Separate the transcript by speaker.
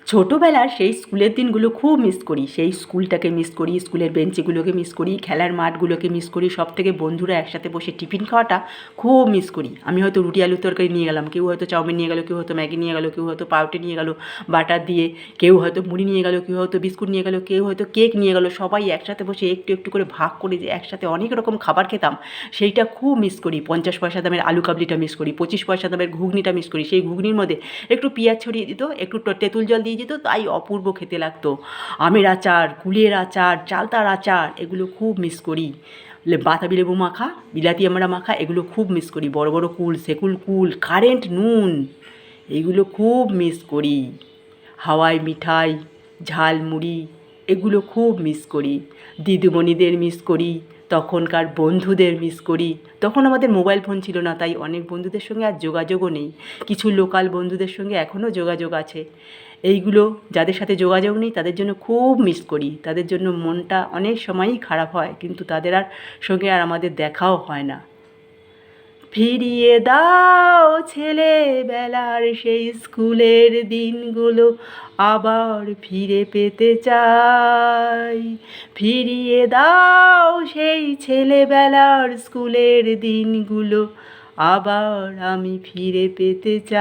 Speaker 1: ছোটোবেলার সেই স্কুলের দিনগুলো খুব মিস করি। সেই স্কুলটাকে মিস করি, স্কুলের বেঞ্চগুলোকে মিস করি, খেলার মাঠগুলোকে মিস করি, সবথেকে বন্ধুরা একসাথে বসে টিফিন খাওয়াটা খুব মিস করি। আমি হয়তো রুটি আলুর তরকারি নিয়ে গেলাম, কেউ হয়তো চাউমিন নিয়ে গেল, কেউ হয়তো ম্যাগি নিয়ে গেল, কেউ হয়তো পাউরুটি নিয়ে গেল বাটার দিয়ে, কেউ হয়তো মুড়ি নিয়ে গেল, কেউ হয়তো বিস্কুট নিয়ে গেল, কেউ হয়তো কেক নিয়ে গেল। সবাই একসাথে বসে একটু একটু করে ভাগ করে যে একসাথে অনেক রকম খাবার খেতাম, সেইটা খুব মিস করি। 50 পয়সা দামের আলু কাবলিটা মিস করি, 25 পয়সা দামের ঘুগনিটা মিস করি। সেই ঘুগনির মধ্যে একটু পেঁয়াজ ছড়িয়ে দিত, একটু তেঁতুল জল দিয়ে দিত, তাই অপূর্ব খেতে লাগতো। আমের আচার, কুলের আচার, চালতার আচার, এগুলো খুব মিস করি। বাতাবি লেবু মাখা, বিলাতি আমড়া মাখা, এগুলো খুব মিস করি। বড় বড় কুল, সেকুল কুল, কারেন্ট নুন, এগুলো খুব মিস করি। হাওয়াই মিঠাই, ঝালমুড়ি, এগুলো খুব মিস করি। দিদিমণিদের মিস করি, তখনকার বন্ধুদের মিস করি। তখন আমাদের মোবাইল ফোন ছিল না, তাই অনেক বন্ধুদের সঙ্গে আর যোগাযোগও নেই। কিছু লোকাল বন্ধুদের সঙ্গে এখনও যোগাযোগ আছে। এইগুলো যাদের সাথে যোগাযোগ নেই তাদের জন্য খুব মিস করি। তাদের জন্য মনটা অনেক সময়ই খারাপ হয়, কিন্তু তাদের সঙ্গে আর আমাদের দেখাও হয় না। ফিরিয়ে দাও ছেলেবেলার সেই স্কুলের দিনগুলো, আবার ফিরে পেতে চাই। ফিরিয়ে দাও সেই ছেলেবেলার স্কুলের দিনগুলো, আবার আমি ফিরে পেতে চাই।